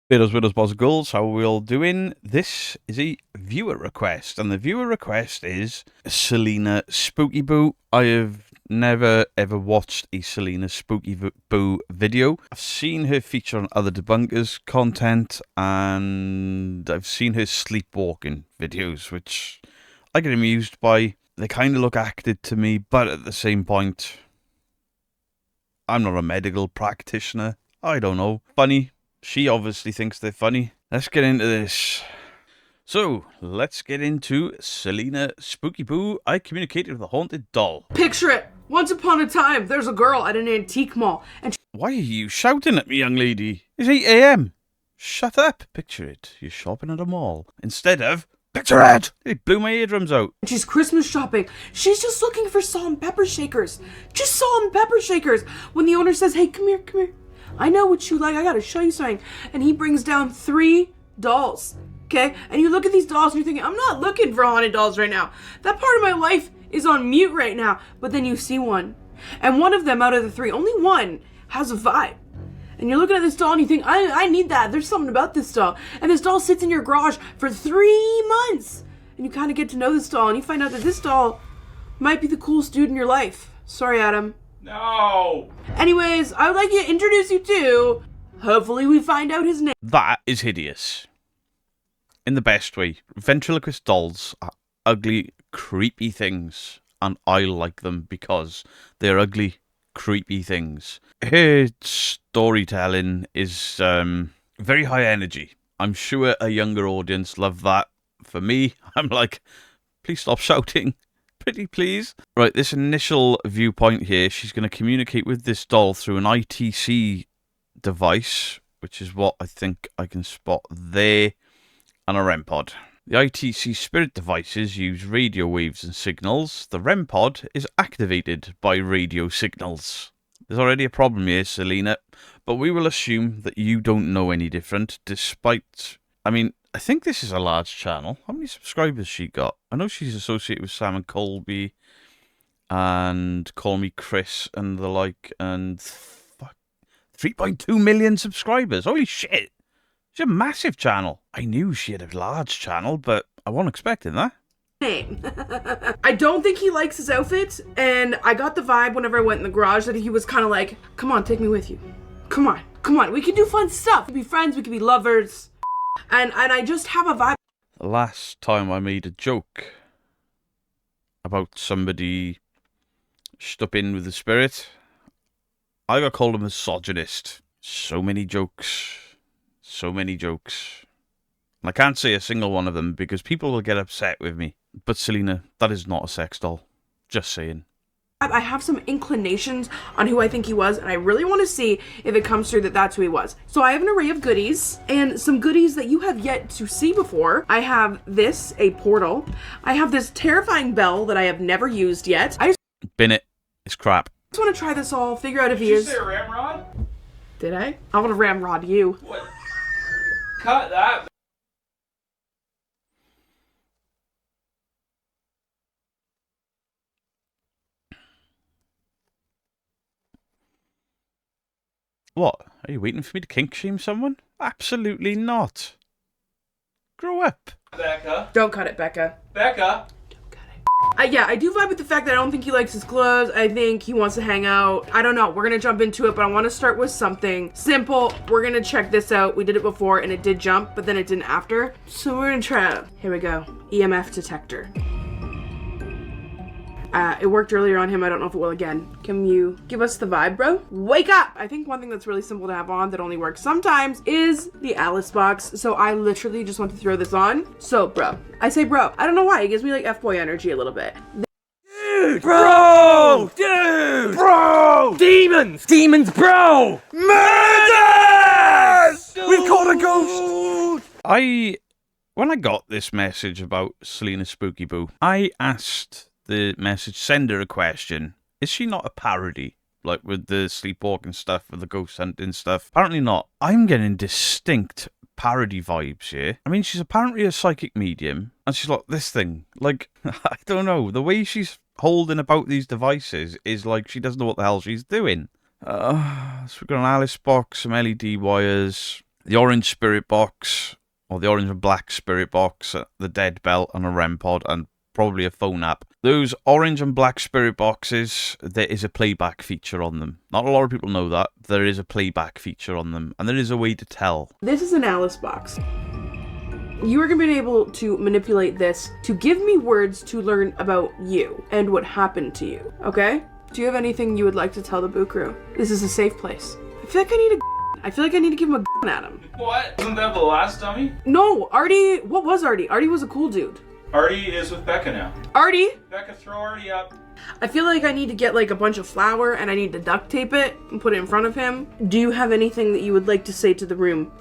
Widows, boys and girls, how are we all doing? This is a viewer request, and the viewer request is Celina Spooky Boo. I have never ever watched a Celina Spooky Boo video. I've seen her feature on other debunkers content, and I've seen her sleepwalking videos, which I get amused by. They kind of look acted to me, but at the same point, I'm not a medical practitioner. I don't know. Funny. She obviously thinks they're funny. Let's get into this. So, let's get into Celina Spooky Boo. I communicated with a haunted doll. Picture it. Once upon a time, there's a girl at an antique mall, and Why are you shouting at me, young lady? It's 8 AM. Shut up. Picture it. You're shopping at a mall. Instead of, picture it. It blew my eardrums out. she's Christmas shopping. She's just looking for salt and pepper shakers. Just salt and pepper shakers. When the owner says, hey, come here, come here. I know what you like. I gotta show you something. And he brings down 3 dolls. Okay? And you look at these dolls and you're thinking, I'm not looking for haunted dolls right now. That part of my life is on mute right now. But then you see one. And one of them out of the 3, only one, has a vibe. And you're looking at this doll and you think, I need that. There's something about this doll. And this doll sits in your garage for 3 months. And you kind of get to know this doll. And you find out that this doll might be the coolest dude in your life. Sorry, Adam. No! Anyways, I would like to introduce you to... Hopefully we find out his name. That is hideous. In the best way. Ventriloquist dolls are ugly, creepy things. And I like them because they're ugly, creepy things. Her storytelling is very high energy. I'm sure a younger audience love that. For me, I'm like, please stop shouting. Pretty please. Right, this initial viewpoint here, she's going to communicate with this doll through an ITC device, which is what I think I can spot there, and a REM pod. The ITC spirit devices use radio waves and signals. The REM pod is activated by radio signals. There's already a problem here, Celina, but we will assume that you don't know any different, despite... I mean, I think this is a large channel. How many subscribers she got? I know she's associated with Sam and Colby and Call Me Chris and the like, and 3.2 million subscribers. Holy shit. She's a massive channel. I knew she had a large channel, but I wasn't expecting that. Name. I don't think he likes his outfit, and I got the vibe whenever I went in the garage that he was kind of like, come on, take me with you. Come on, we can do fun stuff. We can be friends, we can be lovers. And I just have a vibe. The last time I made a joke about somebody stuck in with the spirit, I got called a misogynist. So many jokes. So many jokes. And I can't say a single one of them because people will get upset with me. But Celina, that is not a sex doll. Just saying. I have some inclinations on who I think he was, and I really want to see if it comes through that that's who he was. So I have an array of goodies, and some goodies that you have yet to see before. I have this, a portal. I have this terrifying bell that I have never used yet. I just Bin it. It's crap. want to try this all, figure out if he Did you is... say ramrod? Did I? I want to ramrod you. What? Cut that. What? Are you waiting for me to kink shame someone? Absolutely not. Grow up. Becca. Don't cut it, Becca. Becca. Yeah, I do vibe with the fact that I don't think he likes his clothes. I think he wants to hang out. I don't know. We're going to jump into it, but I want to start with something simple. We're going to check this out. We did it before, and it did jump, but then it didn't after. So we're going to try it. Here we go. EMF detector. It worked earlier on him. I don't know if it will again. Can you give us the vibe, bro? Wake up! I think one thing that's really simple to have on that only works sometimes is the Alice box. So I literally just want to throw this on. So, bro. I say bro. I don't know why. It gives me like F-boy energy a little bit. Dude! Bro! Dude! Bro! Demons! Demons, bro! Murders! We've caught a ghost! When I got this message about Celina Spooky Boo, I asked the message sender a question. Is she not a parody? Like with the sleepwalking stuff, with the ghost hunting stuff? Apparently not. I'm getting distinct parody vibes here. I mean, she's apparently a psychic medium, and she's like this thing. Like, I don't know. The way she's holding about these devices is like she doesn't know what the hell she's doing. So we've got an Alice box, some LED wires, the orange spirit box, or the orange and black spirit box, the dead belt, and a REM pod, and probably a phone app. Those orange and black spirit boxes, there is a playback feature on them. Not a lot of people know that. There is a playback feature on them, and there is a way to tell. This is an Alice box. You are going to be able to manipulate this to give me words to learn about you and what happened to you, okay? Do you have anything you would like to tell the Boo Crew? This is a safe place. I feel like I need to give him a at him. What? Isn't that the last dummy? No, Artie, what was Artie? Artie was a cool dude. Artie is with Becca now. Artie? Becca, throw Artie up. I feel like I need to get like a bunch of flour and I need to duct tape it and put it in front of him. Do you have anything that you would like to say to the room?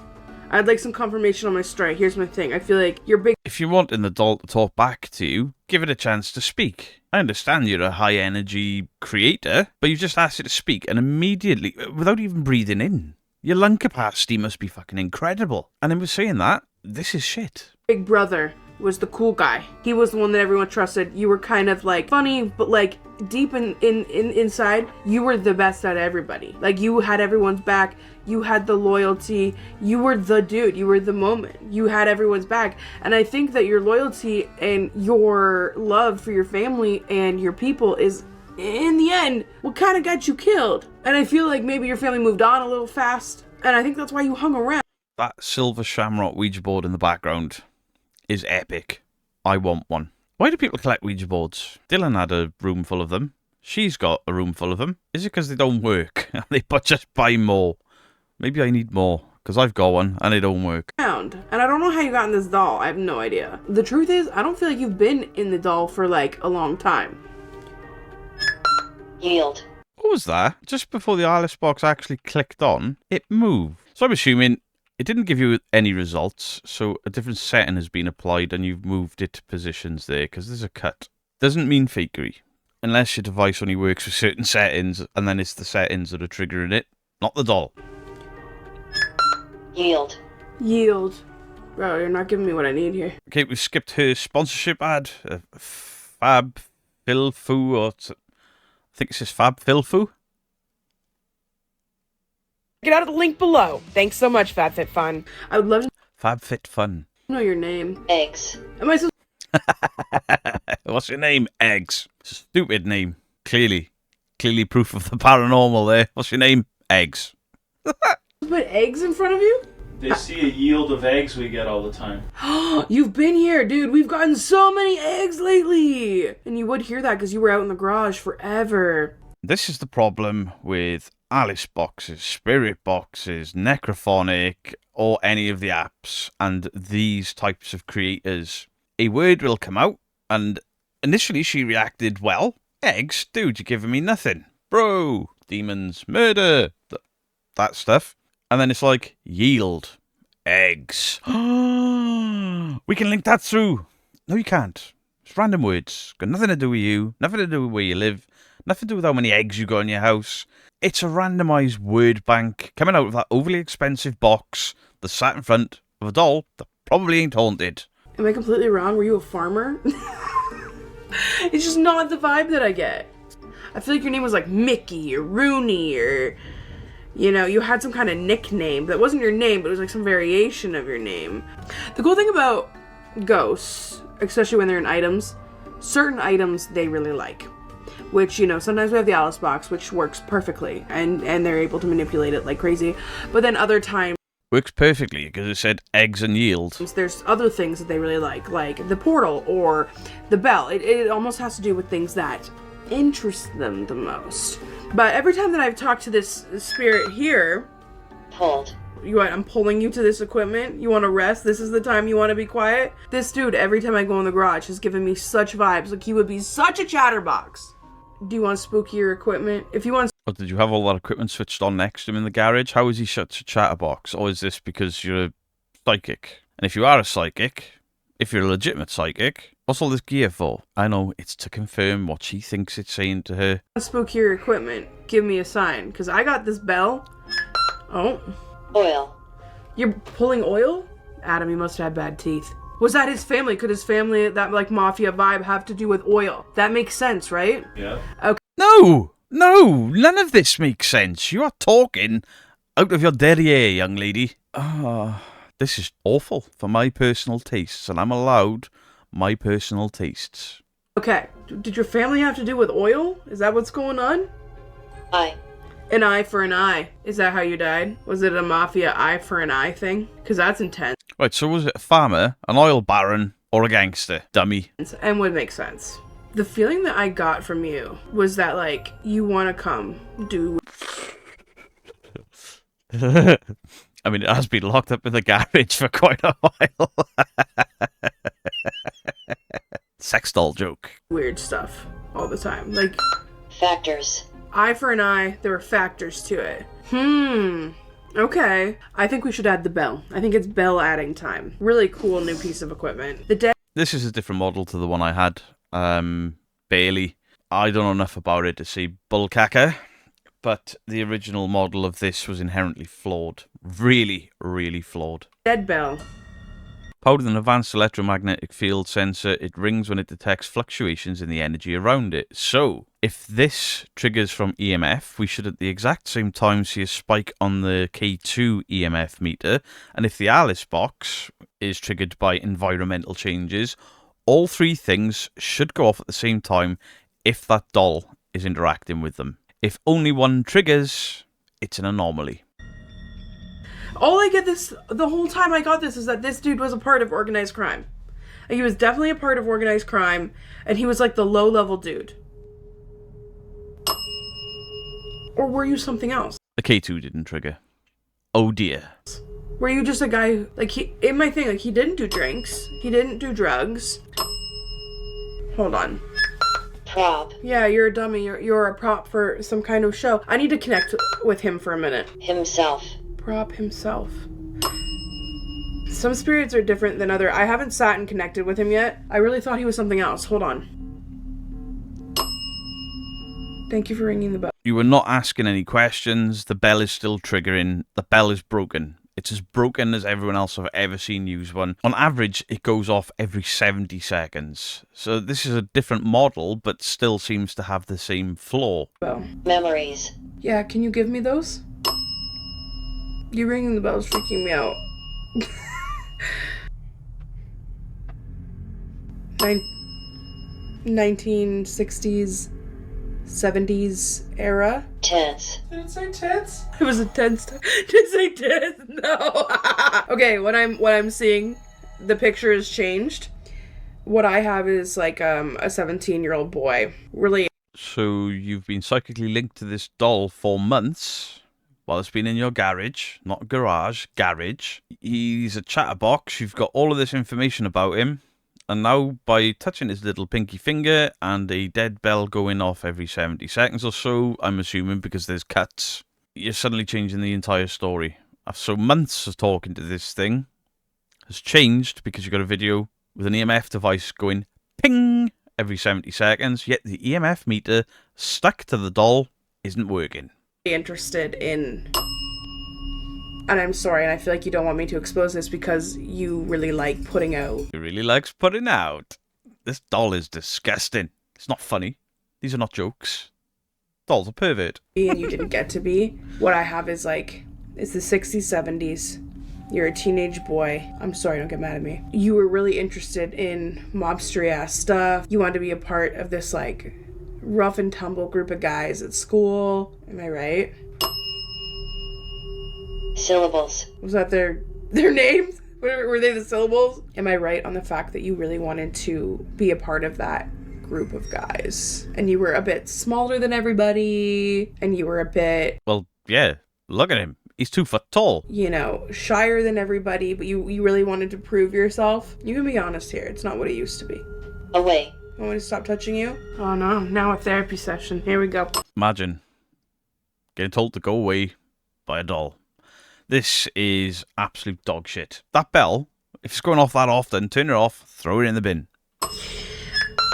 I'd like some confirmation on my strike. Here's my thing. I feel like you're big. If you want an adult to talk back to you, give it a chance to speak. I understand you're a high energy creator, but you just asked it to speak and immediately, without even breathing in, your lung capacity must be fucking incredible. And then with saying that, this is shit. Big brother was the cool guy. He was the one that everyone trusted. You were kind of like funny, but like deep inside, you were the best out of everybody. Like you had everyone's back. You had the loyalty. You were the dude. You were the moment. You had everyone's back. And I think that your loyalty and your love for your family and your people is, in the end, what kind of got you killed. And I feel like maybe your family moved on a little fast. And I think that's why you hung around. That silver shamrock Ouija board in the background is epic. I want one. Why do people collect Ouija boards? Dylan had a room full of them. She's got a room full of them. Is it because they don't work? They just buy more. Maybe I need more, because I've got one and they don't work. And I don't know how you got in this doll. I have no idea. The truth is, I don't feel like you've been in the doll for like a long time. Yield. What was that? Just before the Alice box actually clicked on, it moved. So I'm assuming it didn't give you any results, so a different setting has been applied and you've moved it to positions there, because there's a cut. Doesn't mean fakery. Unless your device only works with certain settings, and then it's the settings that are triggering it, not the doll. Yield. Yield. Bro, you're not giving me what I need here. Okay, we've skipped her sponsorship ad. Fab Filfu, or I think it says Fab Filfu. Get out of the link below. Thanks so much, FabFitFun. I would love to FabFitFun. know your name. Eggs. Am I so What's your name? Eggs. Stupid name. Clearly proof of the paranormal there. What's your name? Eggs. put eggs in front of you? They see a yield of eggs we get all the time. You've been here, dude. We've gotten so many eggs lately. And you would hear that because you were out in the garage forever. This is the problem with Alice boxes, spirit boxes, Necrophonic, or any of the apps and these types of creators. A word will come out, and initially she reacted, well, eggs, dude, you're giving me nothing. Bro, demons, murder, that stuff. And then it's like, yield, eggs. We can link that through. No, you can't. It's random words. Got nothing to do with you, nothing to do with where you live, nothing to do with how many eggs you got in your house. It's a randomised word bank coming out of that overly expensive box that sat in front of a doll that probably ain't haunted. Am I completely wrong? Were you a farmer? It's just not the vibe that I get. I feel like your name was like Mickey or Rooney or, you know, you had some kind of nickname that wasn't your name, but it was like some variation of your name. The cool thing about ghosts, especially when they're in items, certain items they really like. Which, you know, sometimes we have the Alice box, which works perfectly, and they're able to manipulate it like crazy. But then other times, Works perfectly, because it said eggs and yield. there's other things that they really like the portal or the bell. It almost has to do with things that interest them the most. But every time that I've talked to this spirit here, Pulled. I'm pulling you to this equipment. You want to rest? This is the time you want to be quiet? This dude, every time I go in the garage, has given me such vibes. Like, he would be such a chatterbox. Do you want spookier equipment? If you want... Or did you have all that equipment switched on next to him in the garage? How is he such a chatterbox? Or is this because you're a psychic? And if you are a psychic, if you're a legitimate psychic, what's all this gear for? I know, it's to confirm what she thinks it's saying to her. spookier equipment, give me a sign. Because I got this bell. Oh. Oil. You're pulling oil? Adam, he must have had bad teeth. Was that his family? Could his family, that like mafia vibe, have to do with oil? That makes sense, right? Yeah. Okay. No! No! None of this makes sense. You are talking out of your derriere, young lady. This is awful for my personal tastes, and I'm allowed my personal tastes. Okay, did your family have to do with oil? Is that what's going on? Eye. An eye for an eye. Is that how you died? Was it a mafia eye for an eye thing? Because that's intense Right, so was it a farmer, an oil baron, or a gangster? Dummy. and would make sense. The feeling that I got from you was that, like, you want to come do... I mean, it has been locked up in the garage for quite a while. Sex doll joke. weird stuff all the time. Like, Factors. eye for an eye, there were factors to it. Okay. I think we should add the bell. I think it's bell adding time. Really cool new piece of equipment. The dead This is a different model to the one I had. Bailey. I don't know enough about it to see bullcacker, but the original model of this was inherently flawed. Really, really flawed. dead bell. Powered with an advanced electromagnetic field sensor, it rings when it detects fluctuations in the energy around it. So, if this triggers from EMF, we should at the exact same time see a spike on the K2 EMF meter, and if the Alice box is triggered by environmental changes, all three things should go off at the same time if that doll is interacting with them. If only one triggers, it's an anomaly. All I get this, the whole time I got this, is that this dude was a part of organized crime. He was definitely a part of organized crime, and he was like the low-level dude. Or were you something else? The K2 didn't trigger. Oh dear. Were you just a guy who, like, he, in my thing, like, he didn't do drinks, he didn't do drugs. Hold on. Prop. Yeah, you're a dummy, you're a prop for some kind of show. I need to connect with him for a minute. Himself. Prop himself. Some spirits are different than other. I haven't sat and connected with him yet. I really thought he was something else. Hold on. Thank you for ringing the bell. You were not asking any questions. The bell is still triggering. The bell is broken. It's as broken as everyone else I've ever seen use one. On average, it goes off every 70 seconds. So this is a different model, but still seems to have the same flaw. Bell. Memories. Yeah, can you give me those? You ringing the bell is freaking me out. 1960s, 70s era. Tense. Did it say tits? It was a tense time. Did it say tense? No. Okay, what I'm seeing, the picture has changed. What I have is like a 17-year-old boy. Really. So you've been psychically linked to this doll for months while it's been in your garage, not garage, garage. He's a chatterbox. You've got all of this information about him. And now, by touching his little pinky finger and a dead bell going off every 70 seconds or so, I'm assuming because there's cuts, you're suddenly changing the entire story. So months of talking to this thing has changed because you got a video with an EMF device going ping every 70 seconds, yet the EMF meter stuck to the doll isn't working. Interested in, and I'm sorry, and I feel like you don't want me to expose this because you really like putting out. He really likes putting out. This doll is disgusting. It's not funny. These are not jokes. Doll's a pervert. And you didn't get to be. What I have is like, it's the 60s, 70s. You're a teenage boy. I'm sorry, don't get mad at me. You were really interested in mobstery ass stuff. You wanted to be a part of this like rough and tumble group of guys at school. Am I right? Syllables. Was that their names? Were they the syllables? Am I right on the fact that you really wanted to be a part of that group of guys? And you were a bit smaller than everybody, and you were a bit, Well, yeah. Look at him. He's 2 foot tall. you know, shyer than everybody, but you really wanted to prove yourself. You can be honest here. It's not what it used to be. Away. I want me to stop touching you? Oh no, now a therapy session. Here we go. Imagine getting told to go away by a doll. This is absolute dog shit. That bell, if it's going off that often, turn it off, throw it in the bin.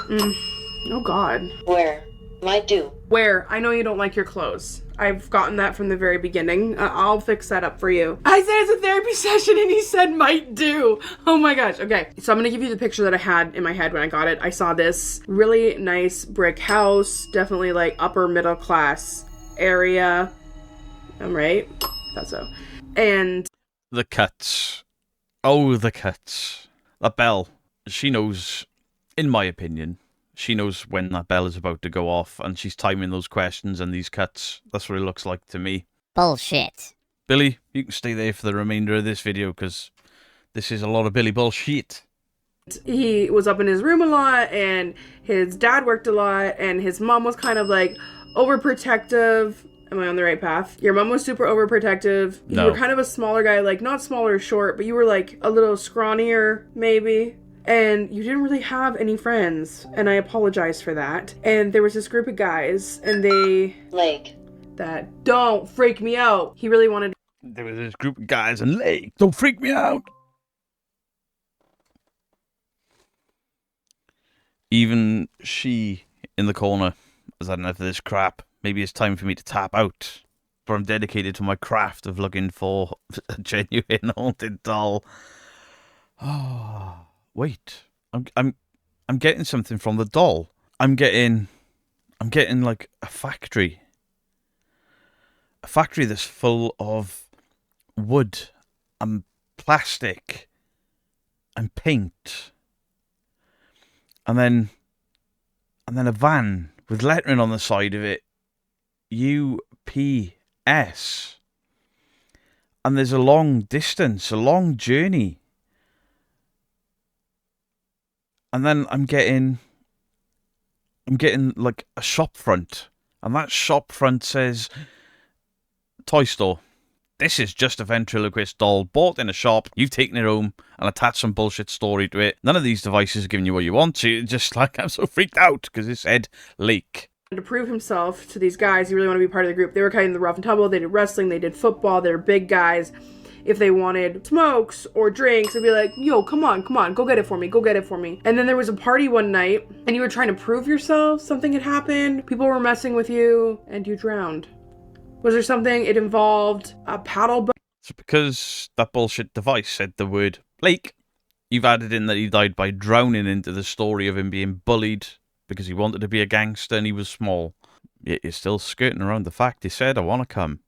Oh god. Where? Might do. Where? I know you don't like your clothes. I've gotten that from the very beginning. I'll fix that up for you. I said it's a therapy session and he said might do. Oh my gosh. Okay. So I'm going to give you the picture that I had in my head when I got it. I saw this really nice brick house. Definitely like upper middle class area. I'm right? I thought so. And The cuts. Oh, the cuts. That bell. She knows, in my opinion, she knows when that bell is about to go off, and she's timing those questions and these cuts. That's what it looks like to me. Bullshit. Billy, you can stay there for the remainder of this video, because this is a lot of Billy bullshit. He was up in his room a lot, and his dad worked a lot, and his mom was kind of like overprotective. Am I on the right path? Your mom was super overprotective. No. You were kind of a smaller guy, like not smaller or short, but you were like a little scrawnier, maybe. And you didn't really have any friends, and I apologize for that. And there was this group of guys, and they... Lake. That don't freak me out. He really wanted... There was this group of guys and Lake. Don't freak me out. Even she in the corner has had enough of this crap. Maybe it's time for me to tap out. But I'm dedicated to my craft of looking for a genuine haunted doll. Oh, wait. I'm getting something from the doll. I'm getting like a factory. A factory that's full of wood and plastic and paint. And then a van with lettering on the side of it. UPS. And there's a long distance, a long journey. And then I'm getting like a shop front. And that shop front says toy store. This is just a ventriloquist doll bought in a shop. You've taken it home and attached some bullshit story to it. None of these devices are giving you what you want. So you're just like, I'm so freaked out because it said Lake. to prove himself to these guys. He really wanted to be part of the group. They were kind of the rough and tumble. They did wrestling. They did football. They were big guys. If they wanted smokes or drinks, they'd be like, yo, come on, go get it for me, go get it for me. And then there was a party one night, and you were trying to prove yourself. Something had happened. People were messing with you, and you drowned. Was there something? It involved a paddle boat. So because that bullshit device said the word Blake, you've added in that he died by drowning into the story of him being bullied because he wanted to be a gangster and he was small. Yet you're still skirting around the fact he said, I want to come.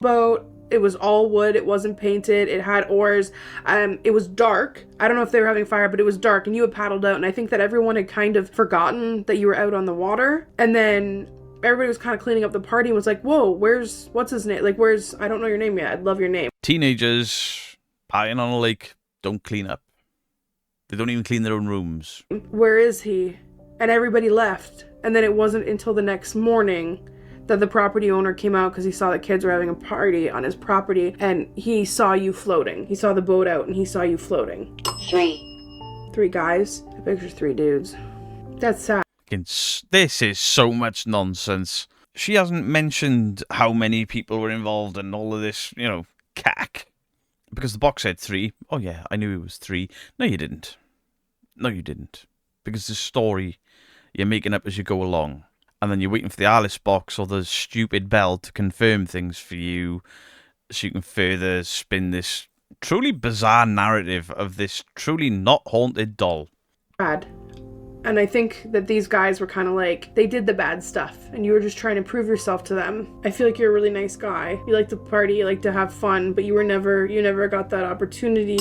Boat. It was all wood. It wasn't painted. It had oars. It was dark. I don't know if they were having fire, but it was dark, and you had paddled out, and I think that everyone had kind of forgotten that you were out on the water. And then everybody was kind of cleaning up the party and was like, whoa, what's his name? Like, I don't know your name yet. I'd love your name. Teenagers partying on a lake don't clean up. They don't even clean their own rooms. Where is he? And everybody left. And then it wasn't until the next morning that the property owner came out because he saw that kids were having a party on his property, and he saw you floating. He saw the boat out and he saw you floating. 3 guys. I picture 3 dudes. That's sad. This is so much nonsense. She hasn't mentioned how many people were involved and all of this, cack. Because the box said 3. Oh yeah, I knew it was 3. No, you didn't. Because the story you're making up as you go along. And then you're waiting for the Alice box or the stupid bell to confirm things for you so you can further spin this truly bizarre narrative of this truly not haunted doll. Bad. And I think that these guys were kind of like, they did the bad stuff, and you were just trying to prove yourself to them. I feel like you're a really nice guy. You like to party, you like to have fun, but you never got that opportunity.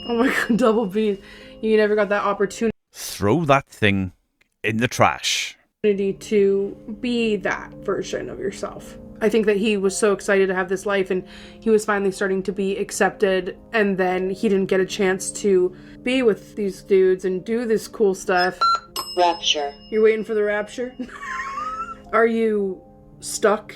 Oh my god, double B's. You never got that opportunity. Throw that thing in the trash. To be that version of yourself. I think that he was so excited to have this life, and he was finally starting to be accepted, and then he didn't get a chance to be with these dudes and do this cool stuff. Rapture. You're waiting for the rapture? Are you stuck?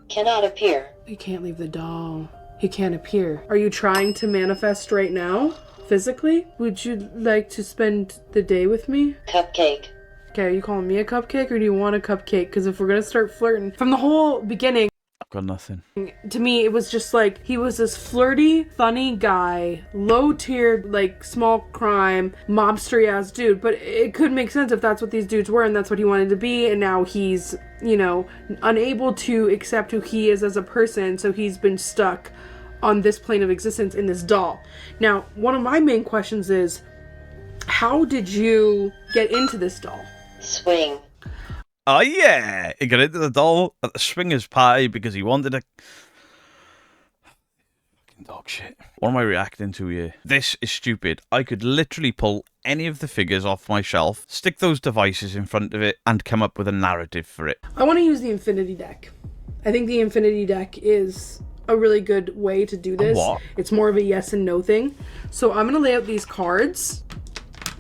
Cannot appear. He can't leave the doll. He can't appear. Are you trying to manifest right now? Physically? Would you like to spend the day with me? Cupcake. Okay, are you calling me a cupcake, or do you want a cupcake? Because if we're gonna start flirting, from the whole beginning, I've got nothing. to me, it was just like, he was this flirty, funny guy, low-tiered, like, small crime, mobster-ass dude, but it could make sense if that's what these dudes were, and that's what he wanted to be, and now he's, unable to accept who he is as a person, so he's been stuck on this plane of existence in this doll. Now, one of my main questions is, how did you get into this doll? Swing. Oh yeah, he got into the doll at the swingers party because he wanted to. Dog shit. What am I reacting to here? This is stupid. I could literally pull any of the figures off my shelf, stick those devices in front of it, and come up with a narrative for it. I want to use the infinity deck. I think the infinity deck is a really good way to do this. What? It's more of a yes and no thing. So I'm going to lay out these cards,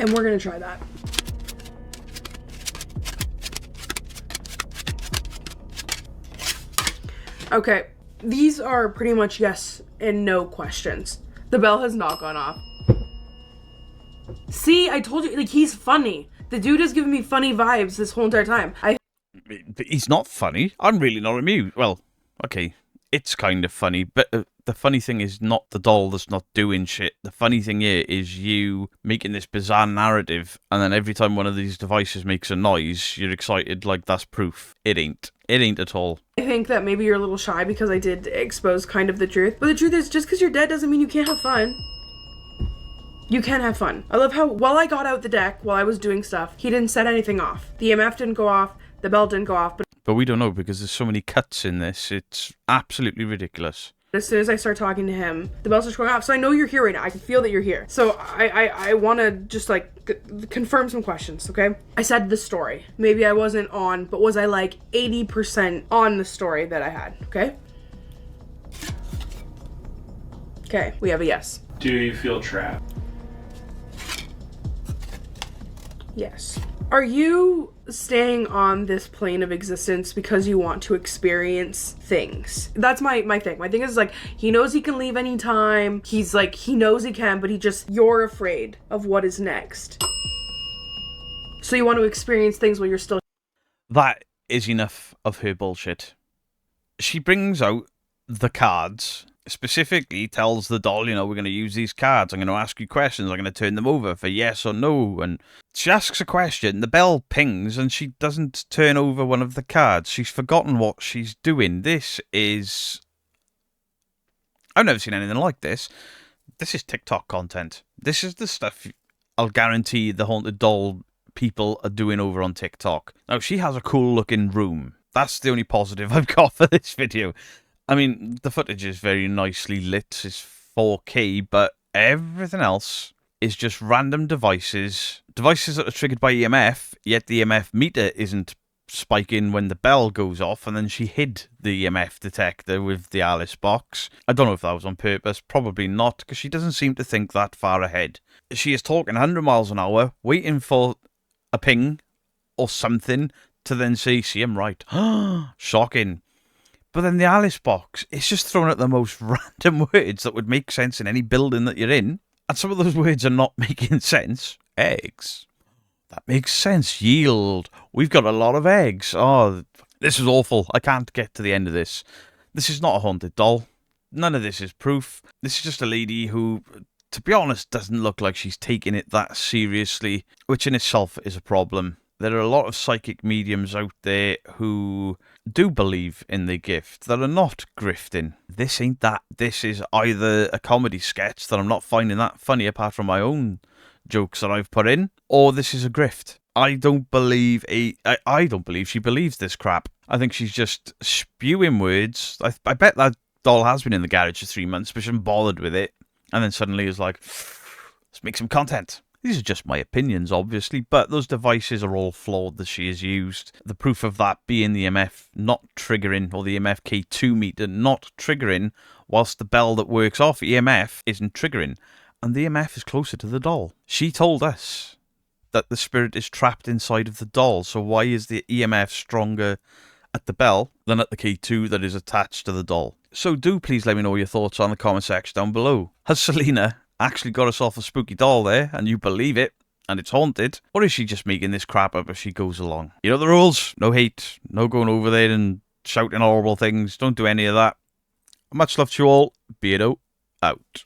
and we're going to try that. Okay, these are pretty much yes and no questions. The bell has not gone off. See, I told you, like, he's funny. The dude has given me funny vibes this whole entire time. But he's not funny. I'm really not amused. Well, okay, it's kind of funny, but the funny thing is not the doll that's not doing shit. The funny thing here is you making this bizarre narrative, and then every time one of these devices makes a noise, you're excited like that's proof. It ain't. It ain't at all. I think that maybe you're a little shy because I did expose kind of the truth. But the truth is, just because you're dead doesn't mean you can't have fun. You can have fun. I love how, while I got out the deck, while I was doing stuff, he didn't set anything off. The EMF didn't go off, the bell didn't go off, But we don't know because there's so many cuts in this. It's absolutely ridiculous. as soon as I start talking to him, the bell starts going off. So I know you're here right now. I can feel that you're here. So I want to just like confirm some questions, okay? I said the story. Maybe I wasn't on, but was I like 80% on the story that I had, okay? Okay, we have a yes. Do you feel trapped? Yes. Are you staying on this plane of existence because you want to experience things? That's my thing. My thing is like, he knows he can leave anytime. He's like, he knows he can, but you're afraid of what is next. So you want to experience things while you're still... That is enough of her bullshit. She brings out the cards, specifically tells the doll, you know, we're going to use these cards. I'm going to ask you questions. I'm going to turn them over for yes or no. And she asks a question, the bell pings, and she doesn't turn over one of the cards. She's forgotten what she's doing. This is... I've never seen anything like this. This is TikTok content. This is the stuff I'll guarantee the haunted doll people are doing over on TikTok. Now, she has a cool looking room. That's the only positive I've got for this video. I mean, the footage is very nicely lit. It's 4K, but everything else is just random devices. Devices that are triggered by EMF, yet the EMF meter isn't spiking when the bell goes off, and then she hid the EMF detector with the Alice box. I don't know if that was on purpose. Probably not, because she doesn't seem to think that far ahead. She is talking 100 miles an hour, waiting for a ping or something to then say, see, I'm right. Shocking. But then the Alice box, it's just throwing out the most random words that would make sense in any building that you're in. And some of those words are not making sense. Eggs. That makes sense. Yield. We've got a lot of eggs. Oh, this is awful. I can't get to the end of this. This is not a haunted doll. None of this is proof. This is just a lady who, to be honest, doesn't look like she's taking it that seriously, which in itself is a problem. There are a lot of psychic mediums out there who do believe in the gift that are not grifting. This ain't that. This is either a comedy sketch that I'm not finding that funny apart from my own jokes that I've put in, or this is a grift. I don't believe she believes this crap. I think she's just spewing words. I bet that doll has been in the garage for 3 months, but she hasn't bothered with it, and then suddenly is like, let's make some content. These are just my opinions, obviously, but those devices are all flawed that she has used. The proof of that being the EMF not triggering, or the EMF K2 meter not triggering, whilst the bell that works off EMF isn't triggering, and the EMF is closer to the doll. She told us that the spirit is trapped inside of the doll, so why is the EMF stronger at the bell than at the K2 that is attached to the doll? So do please let me know your thoughts on the comment section down below. Has Celina actually got herself a spooky doll there, and you believe it, and it's haunted? Or is she just making this crap up as she goes along? You know the rules. No hate. No going over there and shouting horrible things. Don't do any of that. Much love to you all. Beardo out.